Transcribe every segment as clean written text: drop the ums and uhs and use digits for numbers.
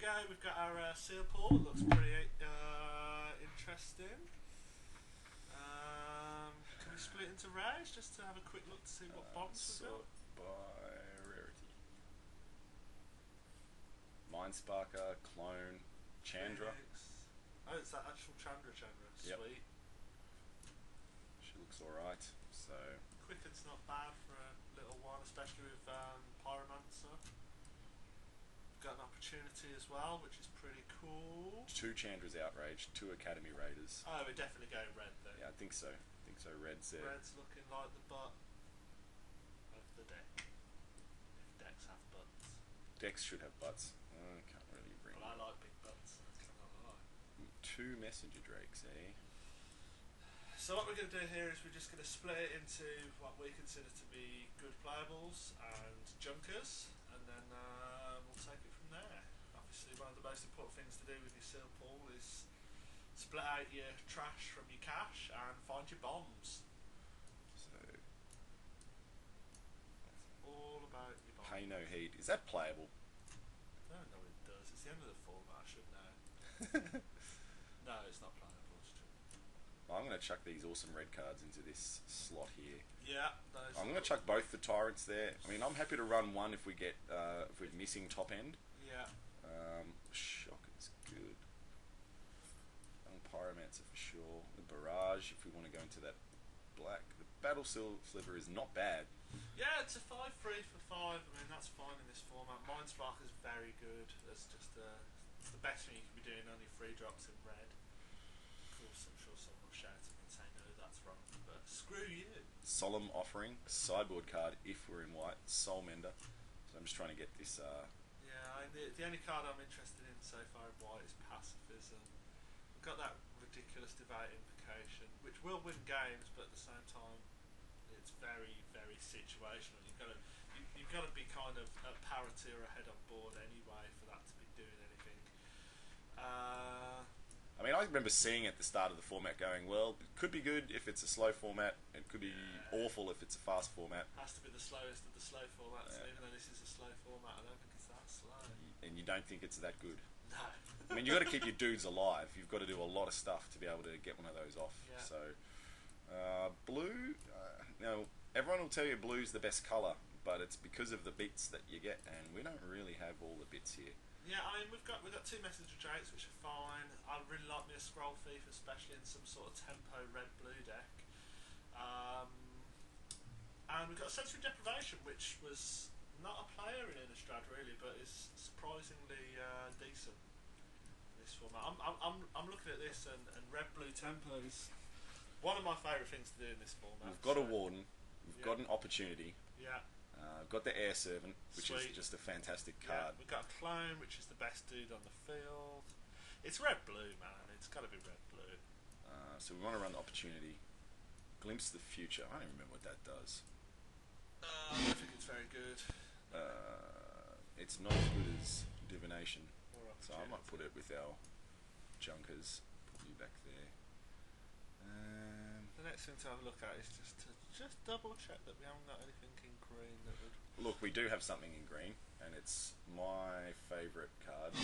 go. We've got our seal pool. It looks pretty interesting. Can we split into rares just to have a quick look to see what bombs we've got? By rarity. Mindsparker, Clone, Chandra. Phoenix. Oh, it's that actual Chandra. Yep. Sweet. She looks alright. So Quicken's not bad for a little one, especially with Pyromancer. Got an opportunity as well, which is pretty cool. 2 Chandra's Outrage, 2 Academy Raiders. Oh, we're definitely going red then. Yeah, I think so. Red's there. Red's looking like the butt of the deck. If decks have butts. Decks should have butts. I can't really bring. Well, I like big butts. That's not a lie. 2 Messenger Drakes, eh? So what we're going to do here is we're just going to split it into what we consider to be good playables and junkers, and then we'll take it from there. Obviously, one of the most important things to do with your seal pool is split out your trash from your cash and find your bombs. So All about your bombs. Pay No Heed. Is that playable? I don't know what it does. It's the end of the format, I should know. No, it's not playable, it's true. I'm going to chuck these awesome red cards into this slot here. Yeah, I'm going to chuck both the tyrants there. I mean, I'm happy to run one if we get if we're missing top end. Yeah. Shock is good. Pyromancer for sure. The Barrage if we want to go into that black. The Battle Sliver is not bad. Yeah, it's a 5-3 for 5. I mean, that's fine in this format. Mindspark is very good. That's just it's the best thing you can be doing on your 3 drops in red. Of course, I'm sure someone will shout at me and say, no, that's wrong. But screw you. Solemn Offering, sideboard card if we're in white. Soul Mender. So I'm just trying to get this. Yeah, the only card I'm interested in so far in white is Pacifism. We've got that ridiculous Devout Invocation, which will win games, but at the same time, it's very, very situational. You've got to be kind of at parity or ahead on board anyway for that to be doing anything. I mean, I remember seeing at the start of the format going, well, it could be good if it's a slow format, it could be awful if it's a fast format. Has to be the slowest of the slow formats, and even though this is a slow format, I don't think it's that slow. And you don't think it's that good. No. I mean, you've got to keep your dudes alive. You've got to do a lot of stuff to be able to get one of those off. Yeah. So, blue, now, everyone will tell you blue's the best colour, but it's because of the bits that you get, and we don't really have all the bits here. Yeah, I mean, we've got 2 Messenger Drakes, which are fine. I really like me a Scroll Thief, especially in some sort of tempo red-blue deck. And we've got Sensory Deprivation, which was not a player in Innistrad really, but is surprisingly decent in this format. I'm looking at this, and red-blue tempo is one of my favourite things to do in this format. We've got a Warden, we've got an Opportunity. Yeah. Got the Air Servant, which Sweet. is just a fantastic Yeah, card. we've got a Clone, which is the best dude on the field. It's red-blue, man. It's got to be red-blue. So we want to run the Opportunity. Glimpse the Future. I don't even remember what that does. I don't think it's very good. It's not as good as Divination. Or So I might put it with our Junkers. Put you back there. The next thing to have a look at is just to double check that we haven't got anything in green that would... Look, we do have something in green, and it's my favourite card.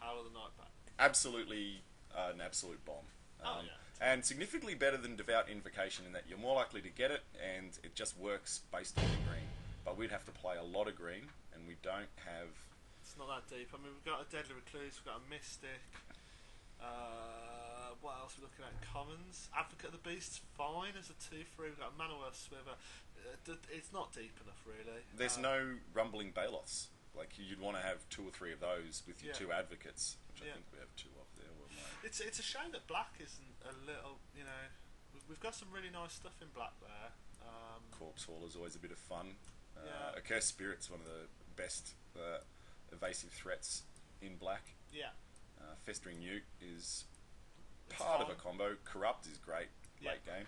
Howl of the Night Pack. Absolutely an absolute bomb. Yeah. And significantly better than Devout Invocation in that you're more likely to get it, and it just works based on the green. But we'd have to play a lot of green, and we don't have... It's not that deep. I mean, we've got a Deadly Recluse, we've got a Mystic. What else are we looking at? Commons. Advocate of the Beast's fine as a 2-3. We've got a Manowar Swiver. It's not deep enough, really. There's no Rumbling Baloths. Like, you'd want to have 2 or 3 of those with your 2 advocates, which I think we have 2 of there. It's a shame that black isn't a little, you know... We've got some really nice stuff in black there. Corpse Hall is always a bit of fun. A Cursed Spirit's one of the best evasive threats in black. Yeah. Festering Newt is part of a combo. Corrupt is great, late game.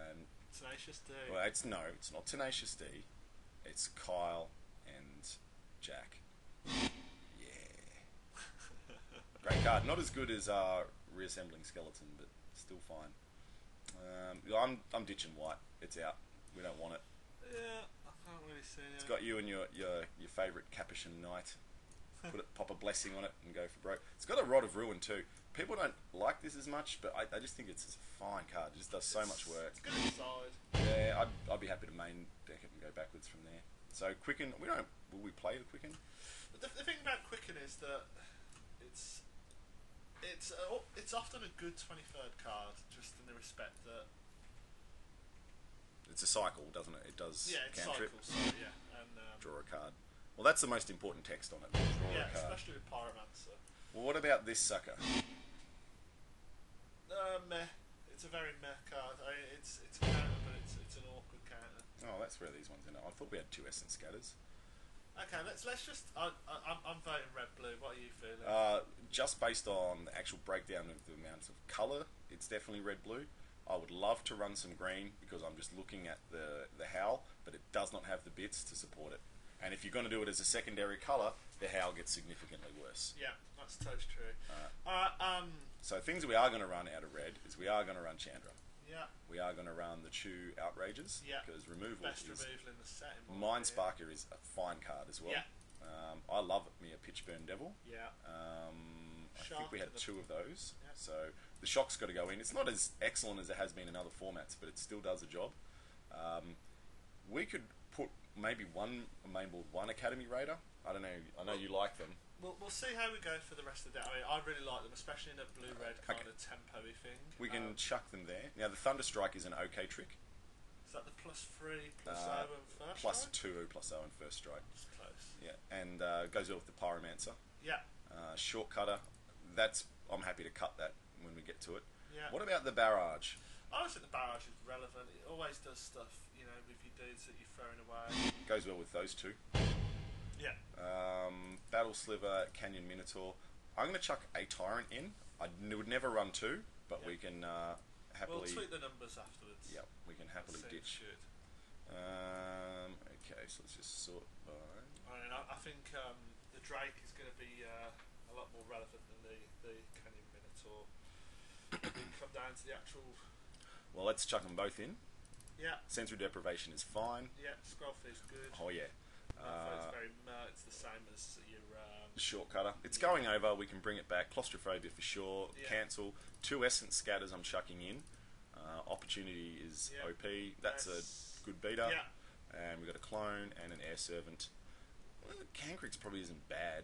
And Tenacious D. Well, it's not Tenacious D. It's Kyle and Jack. Yeah. Great card. Not as good as Reassembling Skeleton, but still fine. I'm ditching white. It's out. We don't want it. Yeah, I can't really see it. It's got you and your favourite Capuchin Knight. pop a blessing on it and go for broke. It's got a Rod of Ruin too. People don't like this as much, but I just think it's a fine card. It just does so much work. It's good inside. Yeah, I'd be happy to main deck it and go backwards from there. So Quicken, will we play the Quicken? But the thing about Quicken is that it's often a good 23rd card, just in the respect that it's a cycle, doesn't it? It does. Yeah, it's cantrip. cycles. So, yeah, and Draw a card. Well, that's the most important text on it. Draw a card. Especially with Pyromancer. Well, what about this sucker? Meh. It's a very meh card. It's a counter, but it's an awkward counter. Oh, that's where these ones are. I thought we had 2 Essence Scatters. Okay, let's just. I'm voting red blue. What are you feeling? Just based on the actual breakdown of the amounts of colour, it's definitely red blue. I would love to run some green because I'm just looking at the Howl, but it does not have the bits to support it. And if you're going to do it as a secondary colour, the Howl gets significantly worse. Yeah, that's totally true. So things we are going to run out of red is we are going to run Chandra. Yeah. We are going to run the Chew Outrages. Yeah. Because removal Best is... removal in the set. Mindsparker is a fine card as well. Yeah. I love me a Pitchburn Devil. Yeah. I think we had 2 of those. Yeah. So the Shock's got to go in. It's not as excellent as it has been in other formats, but it still does a job. We could put maybe one main board, 1 Academy Raider. I don't know. I know you like them. We'll see how we go for the rest of the day. I mean, I really like them, especially in a blue-red kind of tempo-y thing. We can chuck them there. Now, the Thunderstrike is an okay trick. Is that the +3, +0 and first +2, strike? +0 and first strike. It's close. Yeah, and goes well with the Pyromancer. Yeah. Short Cutter. I'm happy to cut that when we get to it. Yeah. What about the Barrage? I always think the barrage is relevant. It always does stuff, with your dudes that you're throwing away. Goes well with those 2. Yeah. Battle Sliver, Canyon Minotaur. I'm going to chuck a Tyrant in. I would never run 2, but we can happily... We'll tweak the numbers afterwards. Yep, we can happily ditch. Okay, so let's just sort by... I think the Drake is going to be a lot more relevant than the Canyon Minotaur. We come down to the actual... Well, let's chuck them both in. Yeah. Sensory Deprivation is fine. Yeah, Scroll is good. Oh, yeah. It's the same as your Short Cutter. It's going over. We can bring it back. Claustrophobia for sure. Yeah. Cancel. 2 Essence Scatters I'm chucking in. Opportunity is OP. That's a good beater. Yeah. And we've got a Clone and an Air Servant. Well, Cancrix probably isn't bad.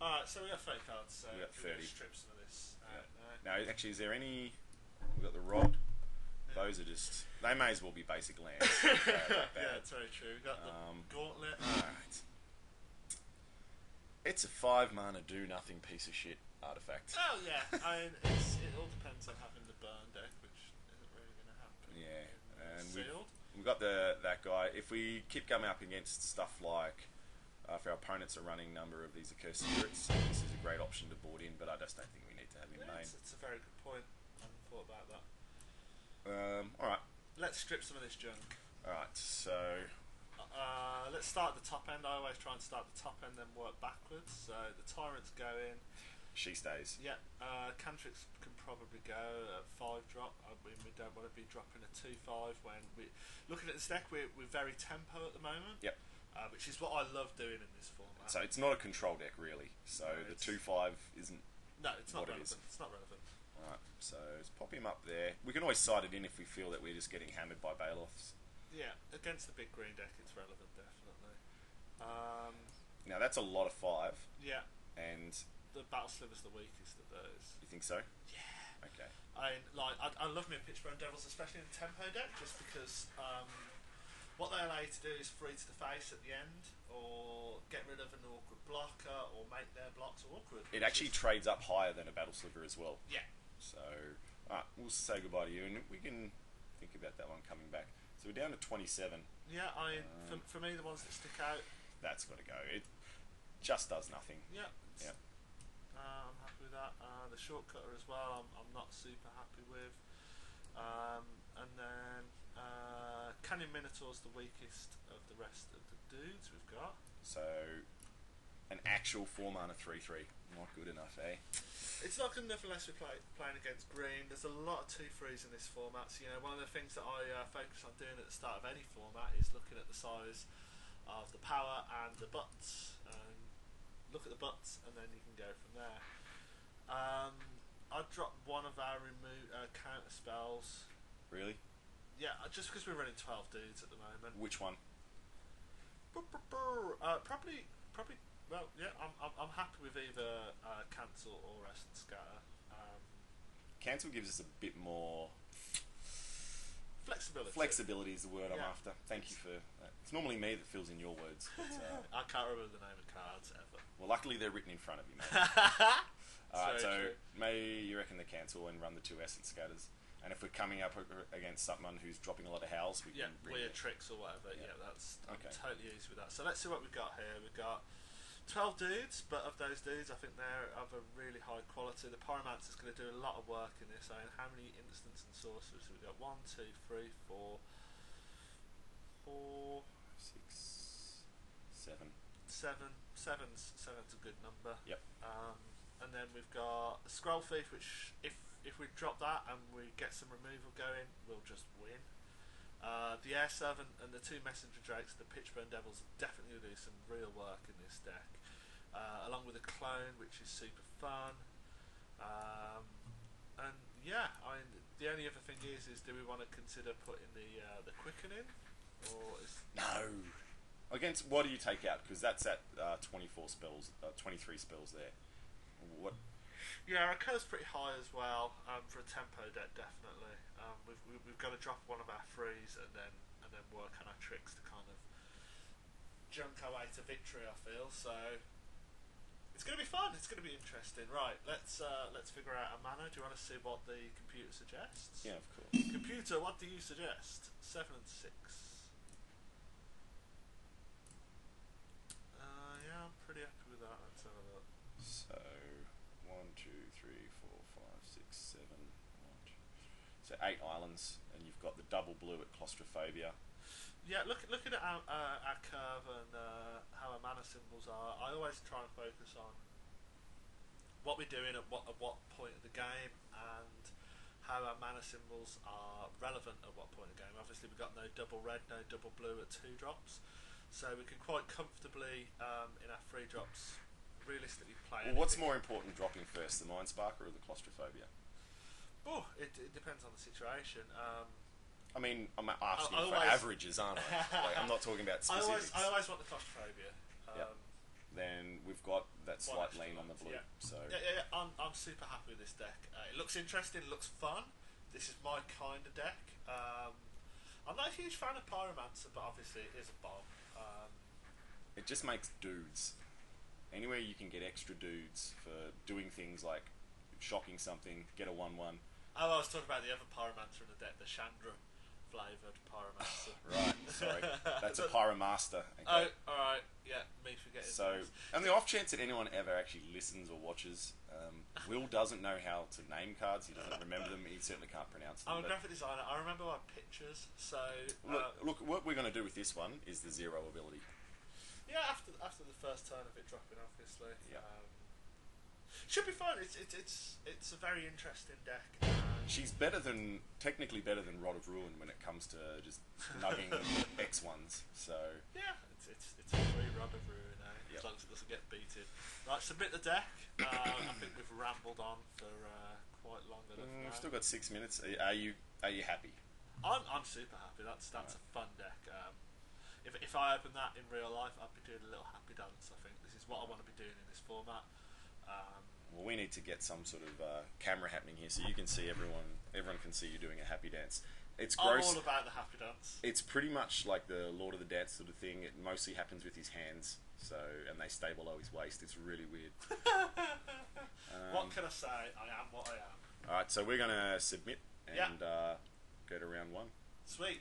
Alright, so we got 30 cards. So we got 30. Strip some of this. Now, actually, is there any... We've got the Rod. Those are just... They may as well be basic lands. Yeah, it's very true. We've got the Gauntlet. Alright. It's a 5-mana do-nothing piece of shit artifact. Oh, yeah. It all depends on having the burn deck, which isn't really going to happen. Yeah. And Sealed. we've got that guy. If we keep coming up against stuff like... if our opponents are running a number of these Accursed Spirits, this is a great option to board in, but I just don't think we need to have him main. It's a very good point. I haven't thought about that. Alright. Let's strip some of this junk. Alright, so... let's start at the top end. I always try and start at the top end, then work backwards. So the Tyrants go in. She stays. Yeah. Cantrix can probably go at 5-drop. I mean, we don't want to be dropping a 2/5 when we... Looking at this deck, we're very tempo at the moment. Yep. Which is what I love doing in this format. So it's not a control deck, really. So No, the 2/5 isn't... No, it's not what relevant. it is. It's not relevant. Alright, so let's pop him up there. We can always side it in if we feel that we're just getting hammered by Baloths. Yeah, against the big green deck, it's relevant, definitely. Now that's a lot of 5. Yeah. And... The Battle Sliver's the weakest of those. You think so? Yeah. Okay. I love me a Pitchburn Devils, especially in the tempo deck, just because what they allow you to do is free to the face at the end, or get rid of an awkward blocker, or make their blocks awkward. It actually trades up higher than a Battle Sliver as well. Yeah. So, alright, we'll say goodbye to you, and we can think about that one coming back. So we're down to 27. Yeah, for me, the ones that stick out... That's got to go. It just does nothing. Yeah. Yeah. I'm happy with that. The Shortcutter as well, I'm not super happy with. And then Canyon Minotaur's the weakest of the rest of the dudes we've got. So, an actual 4-mana 3/3. Not good enough, eh? It's not good enough unless we're playing against green. There's a lot of 2/3s in this format. So, one of the things that I focus on doing at the start of any format is looking at the size of the power and the butts. stats, and then you can go from there. I've dropped one of our counter spells. Really? Yeah, just because we're running 12 dudes at the moment. Which one? Probably. Well, yeah, I'm happy with either cancel or rest and scatter. Cancel gives us a bit more Flexibility. Flexibility is the word I'm Yeah. after. Thank you for that. It's normally me that fills in your words. But, I can't remember the name of cards ever. well, luckily they're written in front of you, mate. Alright, so true. maybe you reckon the cancel and run the 2 essence scatters. And if we're coming up against someone who's dropping a lot of howls, we Yeah, can bring weird it. tricks or whatever. Yeah. Yeah, that's Okay. I'm totally easy with that. So let's see what we've got here. We've got 12 dudes, but of those dudes, I think they're of a really high quality. The Pyromancer's going to do a lot of work in this. And how many instants and sorcerers have we got? 1, 2, 3, 4, 4, 6, 7. 7. Seven's a good number. Yep. And then we've got a Scroll Thief, which if we drop that and we get some removal going, we'll just win. The Air Servant and the 2 Messenger Drakes, the Pitchburn Devils, definitely do some real work in this deck. Along with a Clone, which is super fun. And yeah, the only other thing is do we want to consider putting the Quicken in, or is No. Against what do you take out? Because that's at 24 spells, 23 spells there. What? Yeah, our curve's pretty high as well for a tempo deck, definitely. We've got to drop one of our frees and then work on our tricks to kind of junk our way to victory. I feel so. It's going to be fun. It's going to be interesting. Right, let's figure out a mana. Do you want to see what the computer suggests? Yeah, of course. Computer, what do you suggest? 7 and 6. Yeah, I'm pretty happy with that. Let's have a look. So 1, 2, 3, 4, 5, 6, 7. 1, 2. So 8 islands, and you've got the double blue at Claustrophobia. Yeah, looking at our curve and how our mana symbols are, I always try and focus on what we're doing at what point of the game and how our mana symbols are relevant at what point of the game. Obviously, we've got no double red, no double blue at 2 drops, so we can quite comfortably in our 3 drops realistically play. Well, what's more important dropping first, the Mind Sparker or the Claustrophobia? Oh, it depends on the situation. I mean, I'm asking I for always- averages, aren't I? Like, I'm not talking about I specifics. always want the claustrophobia. Yep. Then we've got that One slight extra lean on the ones, blue. yeah. So Yeah. I'm super happy with this deck. It looks interesting. It looks fun. This is my kind of deck. I'm not a huge fan of Pyromancer, but obviously it is a bomb. it just makes dudes. Anywhere you can get extra dudes for doing things like shocking something, get a 1/1. Oh, I was talking about the other Pyromancer in the deck, the Chandra flavoured Pyromancer. Right, sorry. That's a Pyromaster. Oh, Okay. alright. Yeah, me forgetting. So, those. and the off chance that anyone ever actually listens or watches, Will doesn't know how to name cards. He doesn't remember them. He certainly can't pronounce them. I'm a but graphic designer. I remember my pictures. So look, what we're going to do with this one is the 0 ability. yeah, after the first turn of it dropping, obviously. Yeah. Should be fun. It's a very interesting deck. She's technically better than Rod of Ruin when it comes to just nugging X ones. So Yeah, it's a free run of ruin, Yep. as long as it doesn't get beaten. Right, submit the deck. I think we've rambled on for quite long enough now. we've still got 6 minutes. Are you happy? I'm super happy. That's a fun deck. If I open that in real life, I'd be doing a little happy dance. I think this is what I want to be doing in this format. Well, we need to get some sort of camera happening here so you can see everyone can see you doing a happy dance. It's I'm gross. all about the happy dance. It's pretty much like the Lord of the Dance sort of thing. It mostly happens with his hands, and they stay below his waist. It's really weird. What can I say? I am what I am. Alright, so we're going to submit and Yeah. go to round 1. Sweet.